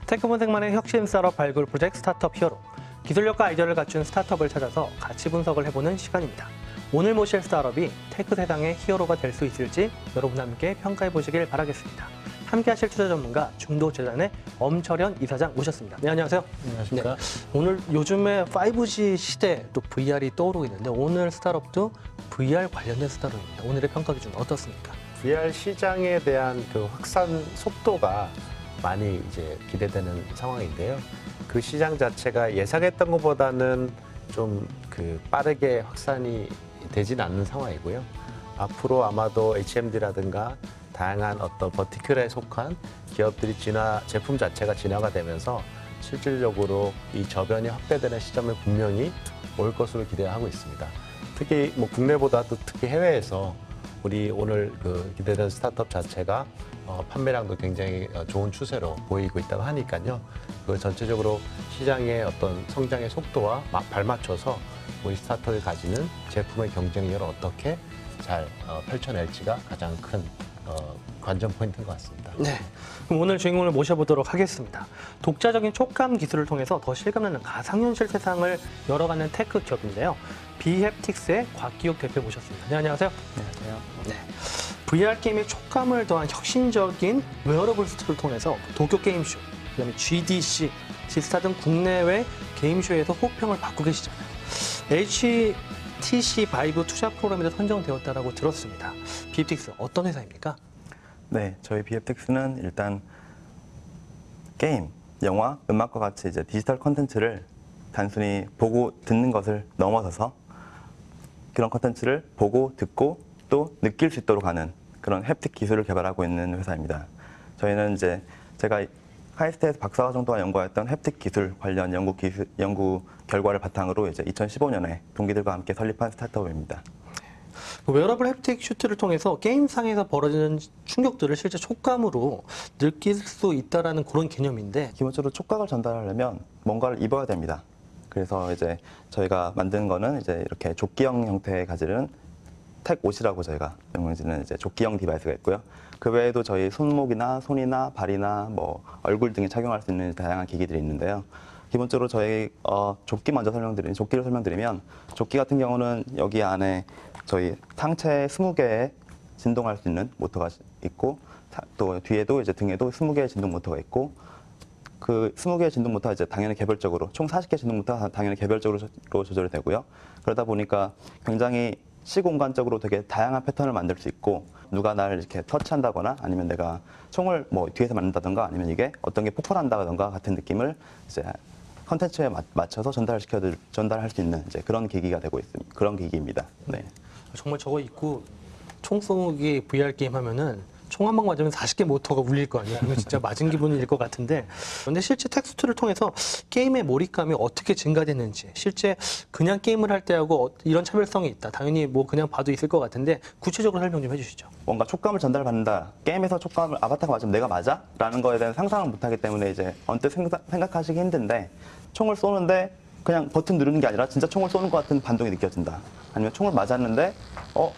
테크본색만의 혁신 스타트업 발굴 프로젝트 스타트업 히어로. 기술력과 아이디어를 갖춘 스타트업을 찾아서 가치 분석을 해보는 시간입니다. 오늘 모실 스타트업이 테크 세상의 히어로가 될 수 있을지 여러분과 함께 평가해 보시길 바라겠습니다. 함께 하실 투자 전문가 중도재단의 엄철현 이사장 모셨습니다. 네, 안녕하세요. 안녕하십니까. 네, 오늘 요즘에 5G 시대 또 VR이 떠오르고 있는데 오늘 스타트업도 VR 관련된 스타트업입니다. 오늘의 평가 기준 어떻습니까? VR 시장에 대한 그 확산 속도가 많이 이제 기대되는 상황인데요. 그 시장 자체가 예상했던 것보다는 좀 그 빠르게 확산이 되진 않는 상황이고요. 앞으로 아마도 HMD라든가 다양한 어떤 버티클에 속한 기업들이 제품 자체가 진화가 되면서 실질적으로 이 저변이 확대되는 시점에 분명히 올 것으로 기대하고 있습니다. 특히 뭐 국내보다도 특히 해외에서 우리 오늘 그 기대되는 스타트업 자체가 판매량도 굉장히 좋은 추세로 보이고 있다고 하니까요. 그 전체적으로 시장의 어떤 성장의 속도와 발맞춰서 우리 스타트업이 가지는 제품의 경쟁력을 어떻게 잘 펼쳐낼지가 가장 큰 관전 포인트인 것 같습니다. 네, 그럼 오늘 주인공을 모셔보도록 하겠습니다. 독자적인 촉감 기술을 통해서 더 실감나는 가상현실 세상을 열어가는 테크 기업인데요. 비햅틱스의 곽기욱 대표 모셨습니다. 네, 안녕하세요. 안녕하세요. 네, VR 게임의 촉감을 더한 혁신적인 웨어러블 수트를 통해서 도쿄 게임쇼, 그다음에 GDC, 지스타 등 국내외 게임쇼에서 호평을 받고 계시잖아요. HTC 바이브 투자 프로그램에도 선정되었다라고 들었습니다. 비햅틱스 어떤 회사입니까? 네, 저희 비햅틱스는 일단 게임, 영화, 음악과 같이 이제 디지털 콘텐츠를 단순히 보고 듣는 것을 넘어서서 그런 콘텐츠를 보고 듣고 또 느낄 수 있도록 하는 그런 햅틱 기술을 개발하고 있는 회사입니다. 저희는 이제 제가 카이스트에서 박사과정 동안 연구했던 햅틱 기술 관련 연구 결과를 바탕으로 이제 2015년에 동기들과 함께 설립한 스타트업입니다. 웨어러블 햅틱 슈트를 통해서 게임상에서 벌어지는 충격들을 실제 촉감으로 느낄 수 있다라는 그런 개념인데, 기본적으로 촉각을 전달하려면 뭔가를 입어야 됩니다. 그래서 이제 저희가 만든 거는 이제 이렇게 조끼형 형태의 가지는 택 옷이라고 저희가 명명지는 이제 조끼형 디바이스가 있고요. 그 외에도 저희 손목이나 손이나 발이나 뭐 얼굴 등에 착용할 수 있는 다양한 기기들이 있는데요. 기본적으로 저희 조끼 먼저 조끼를 설명드리면, 조끼 같은 경우는 여기 안에 저희 상체 20개의 진동할 수 있는 모터가 있고, 또 뒤에도 이제 등에도 20개의 진동 모터가 있고, 그 20개의 진동 모터가 이제 당연히 개별적으로 총 40개의 진동 모터가 당연히 개별적으로 조절이 되고요. 그러다 보니까 굉장히 시공간적으로 되게 다양한 패턴을 만들 수 있고, 누가 나를 이렇게 터치한다거나 아니면 내가 총을 뭐 뒤에서 맞는다던가 아니면 이게 어떤 게 폭발한다던가 같은 느낌을 이제 컨텐츠에 맞춰서 전달할 수 있는 이제 그런 기기가 되고 있습니다. 그런 기기입니다. 네. 정말 저거 입고 총 쏘기 VR 게임 하면은 총 한 방 맞으면 40개 모터가 울릴 거 아니야. 이거 진짜 맞은 기분일 것 같은데, 그런데 실제 텍스트를 통해서 게임의 몰입감이 어떻게 증가됐는지, 실제 그냥 게임을 할 때하고 이런 차별성이 있다. 당연히 뭐 그냥 봐도 있을 것 같은데 구체적으로 설명 좀 해주시죠. 뭔가 촉감을 전달받는다. 게임에서 촉감을 아바타가 맞으면 내가 맞아? 라는 거에 대한 상상을 못하기 때문에 이제 언뜻 생각하시기 힘든데, 총을 쏘는데 그냥 버튼 누르는 게 아니라 진짜 총을 쏘는 것 같은 반동이 느껴진다. 아니면 총을 맞았는데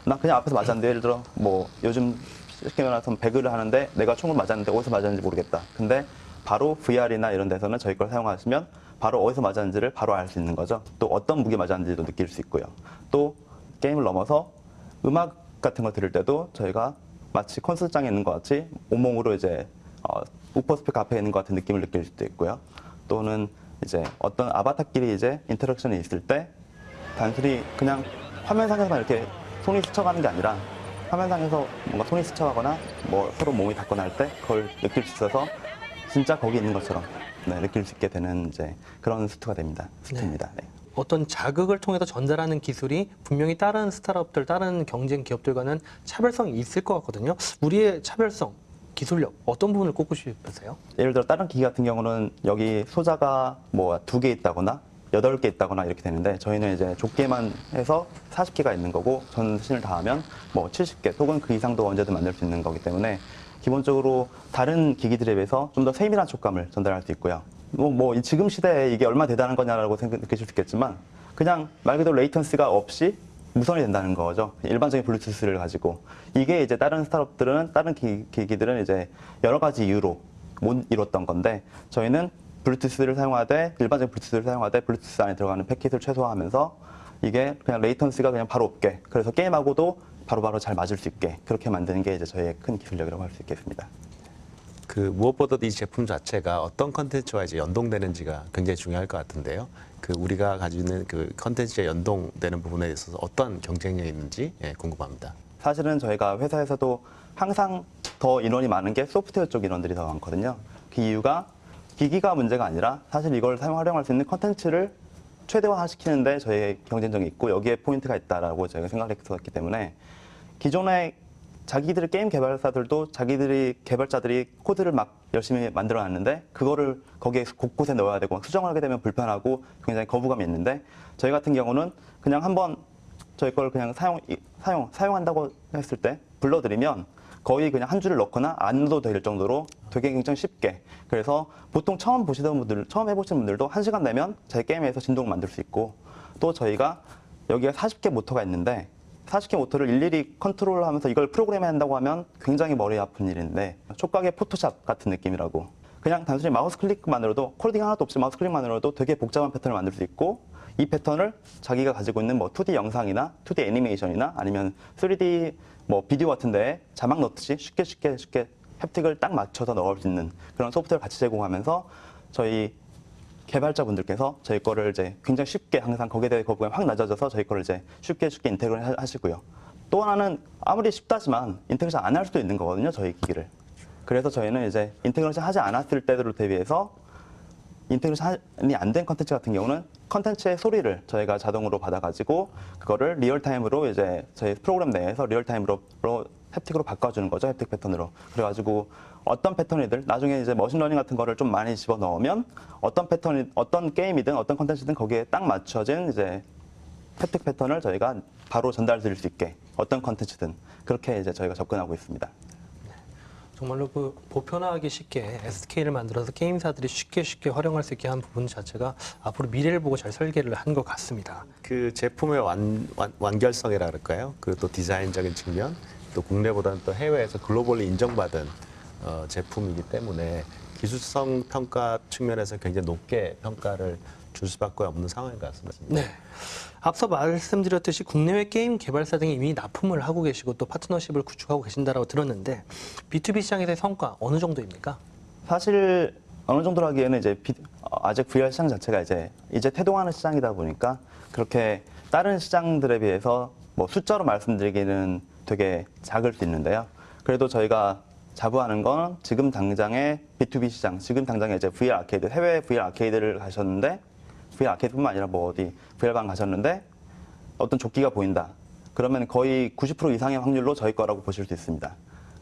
나 그냥 앞에서 맞았는데, 예를 들어 뭐 요즘 쉽게 말해서 배그를 하는데 내가 총을 맞았는데 어디서 맞았는지 모르겠다. 근데 바로 VR이나 이런 데서는 저희 걸 사용하시면 바로 어디서 맞았는지를 바로 알 수 있는 거죠. 또 어떤 무게 맞았는지도 느낄 수 있고요. 또 게임을 넘어서 음악 같은 거 들을 때도 저희가 마치 콘서트장에 있는 것 같이 온몸으로 이제 우퍼 스피커 앞에 있는 것 같은 느낌을 느낄 수도 있고요. 또는 이제 어떤 아바타끼리 이제 인터랙션이 있을 때 단순히 그냥 화면상에서만 이렇게 손이 스쳐가는 게 아니라 화면상에서 뭔가 손이 스쳐가거나 뭐 서로 몸이 닿거나 할 때 그걸 느낄 수 있어서 진짜 거기 있는 것처럼 느낄 수 있게 되는 이제 그런 수트입니다. 네. 어떤 자극을 통해서 전달하는 기술이 분명히 다른 스타트업들, 다른 경쟁 기업들과는 차별성이 있을 것 같거든요. 우리의 차별성, 기술력 어떤 부분을 꼽고 싶으세요? 예를 들어 다른 기기 같은 경우는 여기 소자가 뭐 2개 있다거나 8개 있다거나 이렇게 되는데, 저희는 이제 좁게만 해서 40개가 있는 거고 전신을 다 하면 뭐 70개 혹은 그 이상도 언제든 만들 수 있는 거기 때문에 기본적으로 다른 기기들에 비해서 좀 더 세밀한 촉감을 전달할 수 있고요. 뭐 지금 시대에 이게 얼마나 대단한 거냐라고 느끼실 수 있겠지만, 그냥 말 그대로 레이턴스가 없이 무선이 된다는 거죠. 일반적인 블루투스를 가지고. 이게 이제 다른 스타트업들은, 다른 기기들은 이제 여러 가지 이유로 못 이뤘던 건데 저희는 블루투스를 사용하되 일반적인 블루투스를 사용하되 블루투스 안에 들어가는 패킷을 최소화하면서 이게 그냥 레이턴시가 그냥 바로 없게 그래서 게임하고도 바로바로 잘 맞을 수 있게 그렇게 만드는 게 이제 저희의 큰 기술력이라고 할 수 있겠습니다. 그 무엇보다도 이 제품 자체가 어떤 컨텐츠와 이제 연동되는지가 굉장히 중요할 것 같은데요. 그 우리가 가지고 있는 그 컨텐츠에 연동되는 부분에 있어서 어떤 경쟁력이 있는지 궁금합니다. 사실은 저희가 회사에서도 항상 더 인원이 많은 게 소프트웨어 쪽 인원들이 더 많거든요. 그 이유가 기기가 문제가 아니라 사실 이걸 활용할 수 있는 컨텐츠를 최대화시키는데 저희의 경쟁력이 있고 여기에 포인트가 있다라고 저희가 생각을 했었기 때문에 기존의 자기들의 게임 개발사들도 자기들이 개발자들이 코드를 막 열심히 만들어 놨는데 그거를 거기에 곳곳에 넣어야 되고 수정을 하게 되면 불편하고 굉장히 거부감이 있는데 저희 같은 경우는 그냥 한번 저희 걸 그냥 사용한다고 했을 때 불러드리면 거의 그냥 한 줄을 넣거나 안 넣어도 될 정도로 되게 굉장히 쉽게 그래서 보통 처음 보시던 분들, 처음 해보시는 분들도 1시간 내면 저희 게임에서 진동을 만들 수 있고 또 저희가 여기가 40개 모터가 있는데 40개 모터를 일일이 컨트롤하면서 이걸 프로그램해야 한다고 하면 굉장히 머리 아픈 일인데 촉각의 포토샵 같은 느낌이라고 그냥 단순히 마우스 클릭만으로도 코딩 하나도 없이 마우스 클릭만으로도 되게 복잡한 패턴을 만들 수 있고 이 패턴을 자기가 가지고 있는 뭐 2D 영상이나 2D 애니메이션이나 아니면 3D 뭐 비디오 같은 데에 자막 넣듯이 쉽게 햅틱을 딱 맞춰서 넣을 수 있는 그런 소프트웨어를 같이 제공하면서 저희 개발자분들께서 저희 거를 이제 굉장히 쉽게 항상 거기에 대해 거부감이 확 낮아져서 저희 거를 이제 쉽게 인테그레이션 하시고요. 또 하나는 아무리 쉽다지만 인테그레이션 안 할 수도 있는 거거든요. 저희 기기를. 그래서 저희는 이제 인테그레이션 하지 않았을 때를 대비해서 인테그레이션이 안 된 컨텐츠 같은 경우는 컨텐츠의 소리를 저희가 자동으로 받아가지고 그거를 리얼타임으로 이제 저희 프로그램 내에서 리얼타임으로 햅틱으로 바꿔주는 거죠. 햅틱 패턴으로. 그래가지고 어떤 패턴이든 나중에 이제 머신러닝 같은 거를 좀 많이 집어넣으면 어떤 게임이든 어떤 컨텐츠든 거기에 딱 맞춰진 이제 햅틱 패턴을 저희가 바로 전달 드릴 수 있게 어떤 컨텐츠든 그렇게 이제 저희가 접근하고 있습니다. 정말로 그 보편화하기 쉽게 SK를 만들어서 게임사들이 쉽게 활용할 수 있게 한 부분 자체가 앞으로 미래를 보고 잘 설계를 한 것 같습니다. 그 제품의 완결성이라 그럴까요? 그리고 또 디자인적인 측면, 또 국내보다는 또 해외에서 글로벌리 인정받은 제품이기 때문에 기술성 평가 측면에서 굉장히 높게 평가를 줄 수밖에 없는 상황인 것 같습니다. 네. 앞서 말씀드렸듯이 국내외 게임 개발사 등이 이미 납품을 하고 계시고 또 파트너십을 구축하고 계신다라고 들었는데 B2B 시장에서의 성과 어느 정도입니까? 사실 어느 정도로 하기에는 이제 아직 VR 시장 자체가 이제 태동하는 시장이다 보니까 그렇게 다른 시장들에 비해서 뭐 숫자로 말씀드리기는 되게 작을 수 있는데요. 그래도 저희가 자부하는 건 지금 당장의 B2B 시장, 지금 당장에 이제 VR 아케이드, 해외 VR 아케이드를 가셨는데 VR 아케이드뿐만 아니라 뭐 어디 VR방 가셨는데 어떤 조끼가 보인다. 그러면 거의 90% 이상의 확률로 저희 거라고 보실 수 있습니다.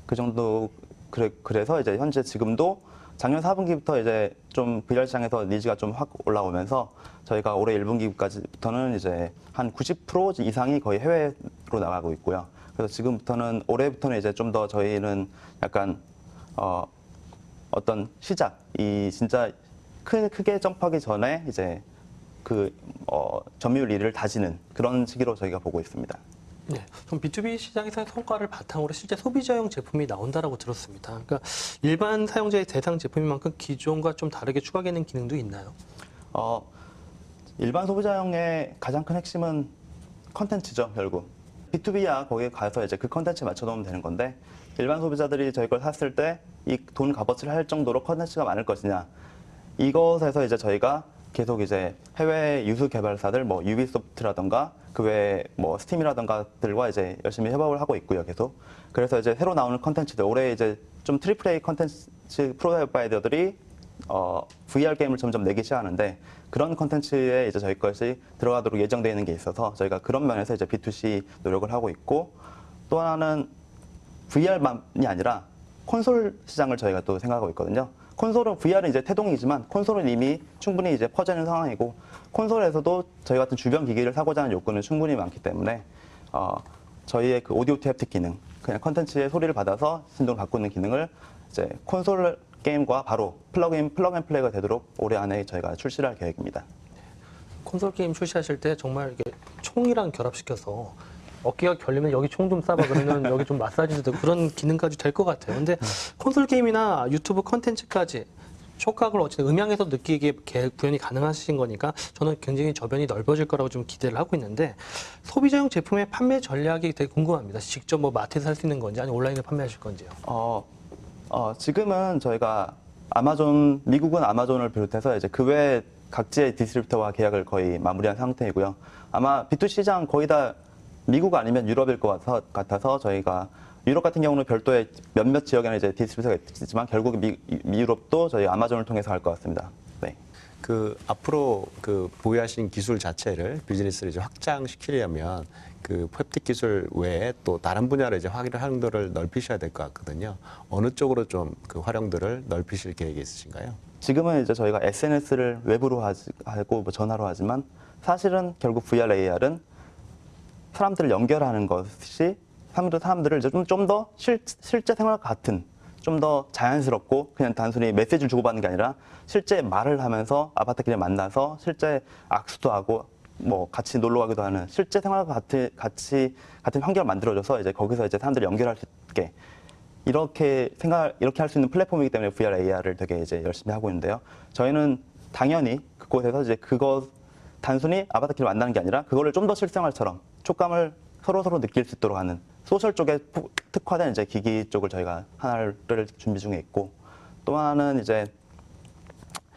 그 정도 그래서 이제 현재 지금도 작년 4분기부터 이제 좀 VR 시장에서 니즈가 좀 확 올라오면서 저희가 올해 1분기까지부터는 이제 한 90% 이상이 거의 해외로 나가고 있고요. 그래서 지금부터는 올해부터는 이제 좀 더 저희는 약간 어떤 시작이 진짜 크게 점프하기 전에 이제 점유율 1위를 다지는 그런 시기로 저희가 보고 있습니다. 네, 그럼 B2B 시장에서의 성과를 바탕으로 실제 소비자용 제품이 나온다라고 들었습니다. 그러니까 일반 사용자의 대상 제품인 만큼 기존과 좀 다르게 추가되는 기능도 있나요? 일반 소비자용의 가장 큰 핵심은 컨텐츠죠, 결국. B2B야 거기에 가서 이제 그 컨텐츠에 맞춰 놓으면 되는 건데 일반 소비자들이 저희 걸 샀을 때 이 돈 값어치를 할 정도로 컨텐츠가 많을 것이냐 이것에서 이제 저희가 계속 이제 해외 유수 개발사들 뭐 유비소프트라던가 그 외에 뭐 스팀이라던가들과 이제 열심히 협업을 하고 있고요, 계속. 그래서 이제 새로 나오는 컨텐츠들 올해 이제 좀 트리플 A 컨텐츠 프로바이더들이 VR 게임을 점점 내기 시작하는데 그런 컨텐츠에 이제 저희 것이 들어가도록 예정되어 있는 게 있어서 저희가 그런 면에서 이제 B2C 노력을 하고 있고 또 하나는 VR만이 아니라 콘솔 시장을 저희가 또 생각하고 있거든요. 콘솔은 VR은 이제 태동이지만 콘솔은 이미 충분히 이제 퍼져 있는 상황이고 콘솔에서도 저희 같은 주변 기기를 사고자 하는 욕구는 충분히 많기 때문에 저희의 그 오디오 투 햅틱 기능, 그냥 컨텐츠의 소리를 받아서 진동을 바꾸는 기능을 이제 콘솔 게임과 바로 플러그 앤 플레이가 되도록 올해 안에 저희가 출시를 할 계획입니다. 콘솔 게임 출시하실 때 정말 이게 총이랑 결합시켜서 어깨가 결리면 여기 총 좀 쏴봐 그러면 여기 좀 마사지도 되고 그런 기능까지 될 것 같아요. 근데 콘솔 게임이나 유튜브 컨텐츠까지 촉각을 어쨌든 음향에서 느끼게 구현이 가능하신 거니까 저는 굉장히 저변이 넓어질 거라고 좀 기대를 하고 있는데 소비자용 제품의 판매 전략이 되게 궁금합니다. 직접 뭐 마트에서 살 수 있는 건지 아니면 온라인에 판매하실 건지요. 지금은 저희가 아마존, 미국은 아마존을 비롯해서 이제 그 외 각지의 디스트리뷰터와 계약을 거의 마무리한 상태이고요. 아마 B2C 시장 거의 다 미국 아니면 유럽일 것 같아서 저희가 유럽 같은 경우는 별도의 몇몇 지역에는 이제 디스트리뷰터가 있지만 결국 미유럽도 저희 아마존을 통해서 할 것 같습니다. 네. 그 앞으로 그 보유하신 기술 자체를 비즈니스를 이제 확장시키려면 그 햅틱 기술 외에 또 다른 분야로 이제 활용도를 넓히셔야 될 것 같거든요. 어느 쪽으로 좀 그 활용도를 넓히실 계획이 있으신가요? 지금은 이제 저희가 SNS를 외부로 하고 뭐 전화로 하지만 사실은 결국 VR, AR은 사람들을 연결하는 것이 사람들을 이제 좀 더 실제 생활과 같은 좀 더 자연스럽고 그냥 단순히 메시지를 주고받는 게 아니라 실제 말을 하면서 아바타끼리 만나서 실제 악수도 하고 뭐 같이 놀러 가기도 하는 실제 생활과 같은 환경을 만들어줘서 이제 거기서 이제 사람들을 연결할 수 있게 이렇게 할 수 있는 플랫폼이기 때문에 VR, AR을 되게 이제 열심히 하고 있는데요. 저희는 당연히 그곳에서 이제 그거 단순히 아바타끼리 만나는 게 아니라 그거를 좀 더 실생활처럼 촉감을 서로 느낄 수 있도록 하는 소셜 쪽에 특화된 이제 기기 쪽을 저희가 하나를 준비 중에 있고 또 하나는 이제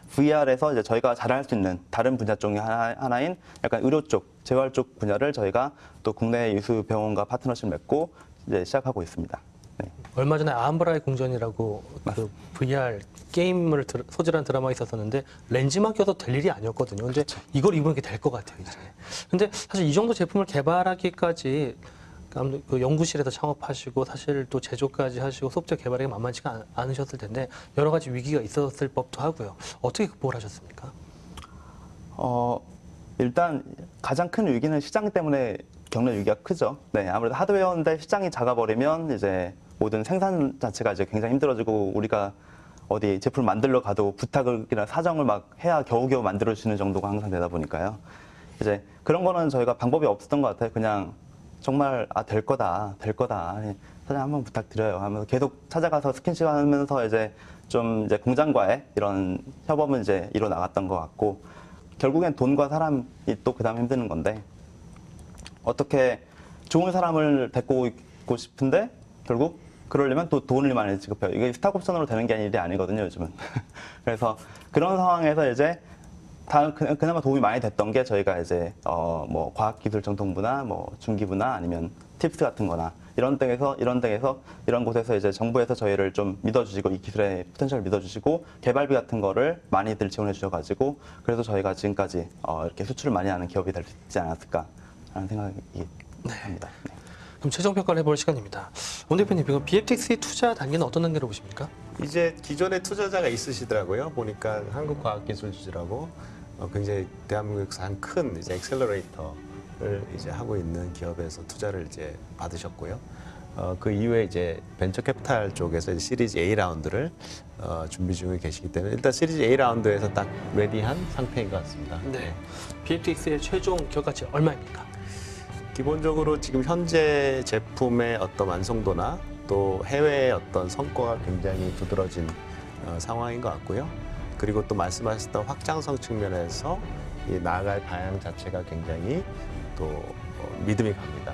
VR에서 이제 저희가 잘할 수 있는 다른 분야 중에 하나인 약간 의료 쪽, 재활 쪽 분야를 저희가 또 국내 유수 병원과 파트너십을 맺고 이제 시작하고 있습니다. 네. 얼마 전에 아함브라의 궁전이라고 그 VR 게임을 소재로 한 드라마가 있었었는데 렌즈만 껴서 될 일이 아니었거든요. 근데 이걸 입으면 이게 될 것 같아요, 이제. 근데 사실 이 정도 제품을 개발하기까지 그 연구실에서 창업하시고 사실 또 제조까지 하시고 소프트웨어 개발하기 만만치가 않으셨을 텐데 여러 가지 위기가 있었을 법도 하고요. 어떻게 극복을 하셨습니까? 일단 가장 큰 위기는 시장 때문에 겪는 위기가 크죠. 네, 아무래도 하드웨어인데 시장이 작아버리면 이제 모든 생산 자체가 이제 굉장히 힘들어지고 우리가 어디 제품을 만들러 가도 부탁이나 사정을 막 해야 겨우겨우 만들어주시는 정도가 항상 되다 보니까요. 이제 그런 거는 저희가 방법이 없었던 것 같아요. 그냥 정말 될 거다. 사장 한번 부탁드려요 하면서 계속 찾아가서 스킨십 하면서 이제 좀 이제 공장과의 이런 협업은 이제 이뤄 나갔던 것 같고 결국엔 돈과 사람이 또 그다음 힘드는 건데 어떻게 좋은 사람을 데리고 있고 싶은데 결국 그러려면 또 돈을 많이 지급해요. 이게 스탁옵션으로 되는 게 일이 아니거든요, 요즘은. 그래서 그런 상황에서 이제 그나마 도움이 많이 됐던 게 저희가 이제 뭐 과학기술정통부나 뭐 중기부나 아니면 팁스 같은 거나 이런 곳에서 이제 정부에서 저희를 좀 믿어주시고 이 기술의 포텐셜을 믿어주시고 개발비 같은 거를 많이들 지원해 주셔가지고 그래서 저희가 지금까지 이렇게 수출을 많이 하는 기업이 될 수 있지 않았을까라는 생각이 합니다. 네. 그럼 최종 평가를 해볼 시간입니다. 원 대표님, 이거 BFTX의 투자 단계는 어떤 단계로 보십니까? 이제 기존에 투자자가 있으시더라고요. 보니까 한국과학기술주주라고 굉장히 대한민국에서 한 큰 이제 엑셀러레이터를 이제 하고 있는 기업에서 투자를 이제 받으셨고요. 그 이후에 이제 벤처 캐피탈 쪽에서 이제 시리즈 A 라운드를 준비 중에 계시기 때문에 일단 시리즈 A 라운드에서 딱 레디한 상태인 것 같습니다. 네. BFTX의 최종 기업가치 얼마입니까? 기본적으로 지금 현재 제품의 어떤 완성도나 또 해외의 어떤 성과가 굉장히 두드러진 상황인 것 같고요. 그리고 또 말씀하셨던 확장성 측면에서 이 나아갈 방향 자체가 굉장히 또 믿음이 갑니다.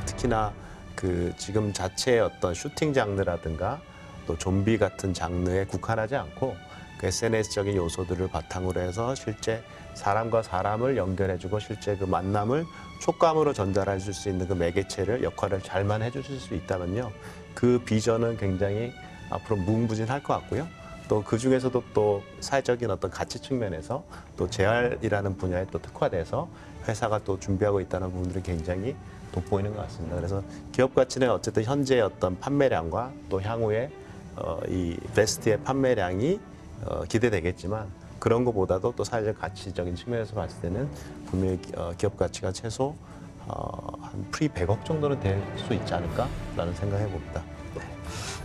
특히나 그 지금 자체의 어떤 슈팅 장르라든가 또 좀비 같은 장르에 국한하지 않고 그 SNS적인 요소들을 바탕으로 해서 실제 사람과 사람을 연결해주고 실제 그 만남을 촉감으로 전달해 줄 수 있는 그 매개체를 역할을 잘만 해주실 수 있다면요. 그 비전은 굉장히 앞으로 무궁무진할 것 같고요. 또 그 중에서도 또 사회적인 어떤 가치 측면에서 또 재활이라는 분야에 또 특화돼서 회사가 또 준비하고 있다는 부분들이 굉장히 돋보이는 것 같습니다. 그래서 기업 가치는 어쨌든 현재의 어떤 판매량과 또 향후에 이 베스트의 판매량이 기대되겠지만 그런 것보다도 또 사회적 가치적인 측면에서 봤을 때는 분명히 기업 가치가 최소 한 프리 100억 정도는 될 수 있지 않을까라는 생각해 봅니다.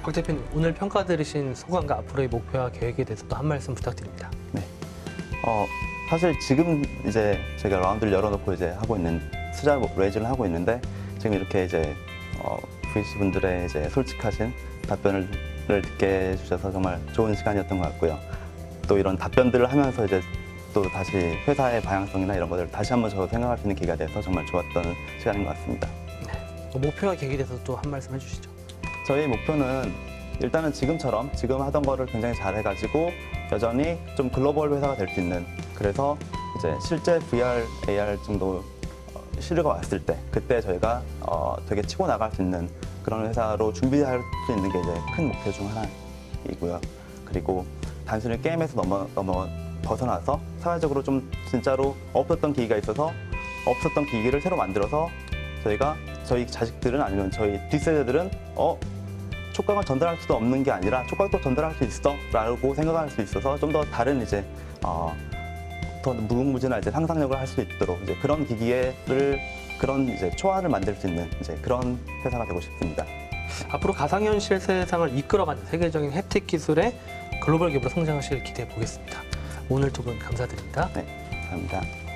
박 대표님, 오늘 평가 들으신 소감과 앞으로의 목표와 계획에 대해서 또 한 말씀 부탁드립니다. 네. 사실 지금 이제 저희가 라운드를 열어놓고 이제 하고 있는 투자 레이즈를 하고 있는데 지금 이렇게 이제 VC 분들의 이제 솔직하신 답변을 듣게 해주셔서 정말 좋은 시간이었던 것 같고요. 또 이런 답변들을 하면서 이제 또 다시 회사의 방향성이나 이런 것들을 다시 한번 저도 생각할 수 있는 기회가 돼서 정말 좋았던 시간인 것 같습니다. 목표가 계기돼서 또 한 말씀 해주시죠. 저희 목표는 일단은 지금처럼 지금 하던 거를 굉장히 잘 해가지고 여전히 좀 글로벌 회사가 될 수 있는, 그래서 이제 실제 VR, AR 정도 시류가 왔을 때 그때 저희가 되게 치고 나갈 수 있는 그런 회사로 준비할 수 있는 게 이제 큰 목표 중 하나이고요. 그리고 단순히 게임에서 벗어나서 사회적으로 좀 진짜로 없었던 기기가 있어서 없었던 기기를 새로 만들어서 저희 자식들은 아니면 저희 뒷세대들은 촉각을 전달할 수도 없는 게 아니라 촉각도 전달할 수 있어 라고 생각할 수 있어서 좀 더 다른 이제 더 무궁무진한 이제 상상력을 할 수 있도록 이제 그런 기기를 그런 이제 초안을 만들 수 있는 이제 그런 회사가 되고 싶습니다. 앞으로 가상현실 세상을 이끌어가는 세계적인 햅틱 기술의 글로벌 기업으로 성장하시길 기대해 보겠습니다. 오늘 두 분 감사드립니다. 네, 감사합니다.